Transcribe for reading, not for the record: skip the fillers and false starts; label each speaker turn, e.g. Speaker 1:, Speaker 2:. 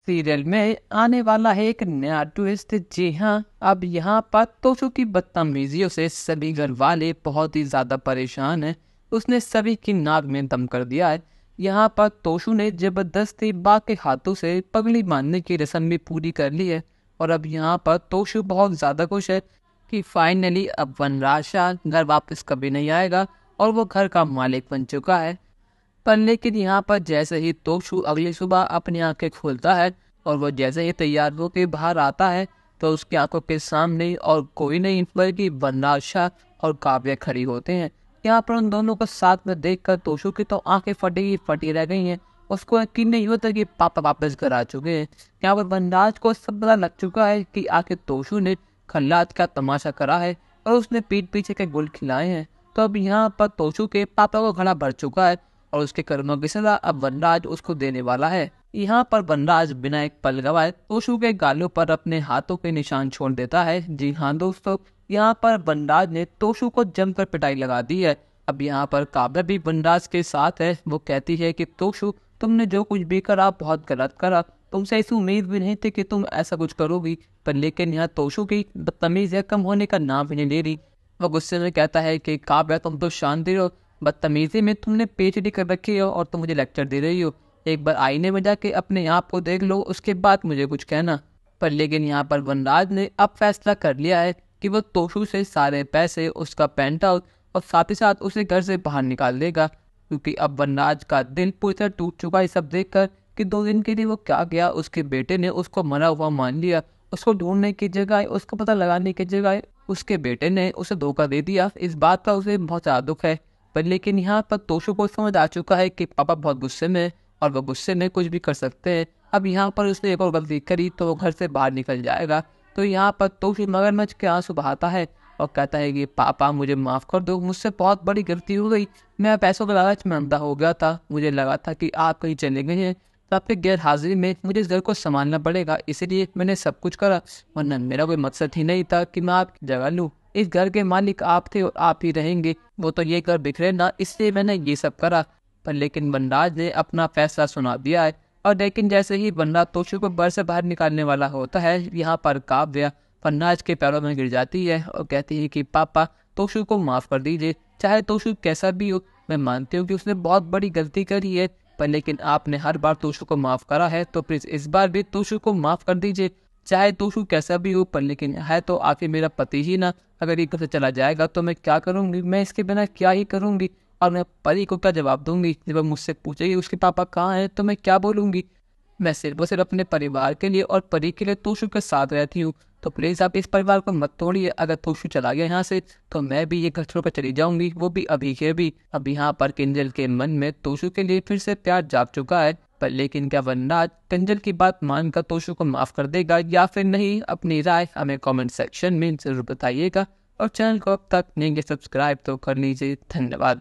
Speaker 1: Serial में आने वाला है एक नया ट्विस्ट। जी हाँ, अब यहाँ पर तोशु की बदतमीजियों से सभी घर वाले बहुत ही ज्यादा परेशान हैं। उसने सभी की नाक में दम कर दिया है। यहाँ पर तोशु ने जबरदस्ती बा के हाथों से पगड़ी बांधने की रस्म भी पूरी कर ली है। और अब यहाँ पर तोशु बहुत ज्यादा खुश है कि फाइनली अब वनराज शाह घर वापस कभी नहीं आएगा और वो घर का मालिक बन चुका है। पर लेकिन यहाँ पर जैसे ही तोशु अगली सुबह अपनी आंखें खोलता है और वो जैसे ही तैयार होकर बाहर आता है तो उसकी आंखों के सामने और कोई नहीं बल्कि वनराज शाह और काव्या खड़ी होते हैं। यहाँ पर उन दोनों को साथ में देखकर तोशु की तो आंखें फटी रह गई हैं। उसको यकीन नहीं होता कि पापा वापस घर आ चुके हैं। यहाँ पर वनराज को सब पता लग चुका है कि आखिर तोशु ने खल्लात का तमाशा करा है और उसने पीठ पीछे के गुल खिलाए हैं। तो अब यहाँ पर तोशु के पापा को घड़ा भर चुका है और उसके कर्मों की सजा अब वनराज उसको देने वाला है। यहाँ पर वनराज बिना एक पल गवाए तोशु के गालों पर अपने हाथों के निशान छोड़ देता है। जी हाँ दोस्तों, यहाँ पर वनराज ने तोशु को जमकर पिटाई लगा दी है। अब यहाँ पर काव्या भी वनराज के साथ है। वो कहती है कि तोशु, तुमने जो कुछ भी करा बहुत गलत करा। तुमसे ऐसी उम्मीद भी नहीं थी कि तुम ऐसा कुछ करोगी। पर लेकिन यहाँ तोशु की बदतमीजी कम होने का नाम भी नहीं ले रही। वो गुस्से में कहता है कि काव्या, तुम तो शांति रहो। बदतमीजी में तुमने पीएचडी कर रखी हो और तुम मुझे लेक्चर दे रही हो। एक बार आईने में जाके अपने आप को देख लो, उसके बाद मुझे कुछ कहना। पर लेकिन यहाँ पर वनराज ने अब फैसला कर लिया है कि वो तोशु से सारे पैसे, उसका पेंट हाउस और साथ ही साथ उसे घर से बाहर निकाल देगा। क्योंकि अब वनराज का दिल पूरी तरह टूट चुका है सब देखकर कि 2 दिन के लिए वो क्या गया। उसके बेटे ने उसको मरा हुआ मान लिया। उसको ढूंढने की जगह, उसको पता लगाने की जगह उसके बेटे ने उसे धोखा दे दिया। इस बात का उसे बहुत ज़्यादा दुख है। पर लेकिन यहाँ पर तोशु को समझ आ चुका है कि पापा बहुत गुस्से में है और वो गुस्से में कुछ भी कर सकते हैं। अब यहाँ पर उसने एक और गलती करी तो वो घर से बाहर निकल जाएगा। तो यहाँ पर तोशु मगरमच्छ के आंसू बहाता है और कहता है कि पापा, मुझे माफ़ कर दो, मुझसे बहुत बड़ी गलती हो गई। मैं पैसों के लालच में अंधा हो गया था। मुझे लगा था कि आप कहीं चले गए हैं तो आपके गैर हाजिरी में मुझे इस घर को संभालना पड़ेगा, इसीलिए मैंने सब कुछ करा। वरना मेरा कोई मकसद ही नहीं था कि मैं आपकी जगह लूँ। इस घर के मालिक आप थे और आप ही रहेंगे। वो तो ये घर बिखरे ना, इसलिए मैंने ये सब करा। पर लेकिन वनराज ने अपना फैसला सुना दिया है। और लेकिन जैसे ही वनराज तोशु को घर से बाहर निकालने वाला होता है, यहाँ पर काव्या वनराज के पैरों में गिर जाती है और कहती है कि पापा, तोशु को माफ़ कर दीजिए। चाहे तोशु कैसा भी हो, मैं मानती हूँ कि उसने बहुत बड़ी गलती करी है। पर लेकिन आपने हर बार तोशु को माफ़ करा है, तो प्लीज़ इस बार भी तोशु को माफ़ कर दीजिए। चाहे तोशु कैसा भी हो, पर लेकिन है तो आखिर मेरा पति ही ना। अगर ये घर से चला जाएगा तो मैं क्या करूँगी? मैं इसके बिना क्या ही करूँगी? और मैं परी को क्या जवाब दूंगी? जब वो मुझसे पूछेगी उसके पापा कहाँ हैं तो मैं क्या बोलूँगी? मैं सिर्फ और सिर्फ अपने परिवार के लिए और परी के लिए तोशु के साथ रहती हूँ। तो प्लीज़ आप इस परिवार को मत तोड़िए। अगर तोशु चला गया यहाँ से तो मैं भी ये घर छोड़कर चली जाऊंगी, वो भी अभी के भी। अब यहाँ पर किंजल के मन में तोशु के लिए फिर से प्यार जाग चुका है। पर लेकिन क्या वनराज किंजल की बात मानकर तोशु को माफ़ कर देगा या फिर नहीं? अपनी राय हमें कमेंट सेक्शन में ज़रूर बताइएगा। और चैनल को अब तक नहीं सब्सक्राइब तो कर लीजिए। धन्यवाद।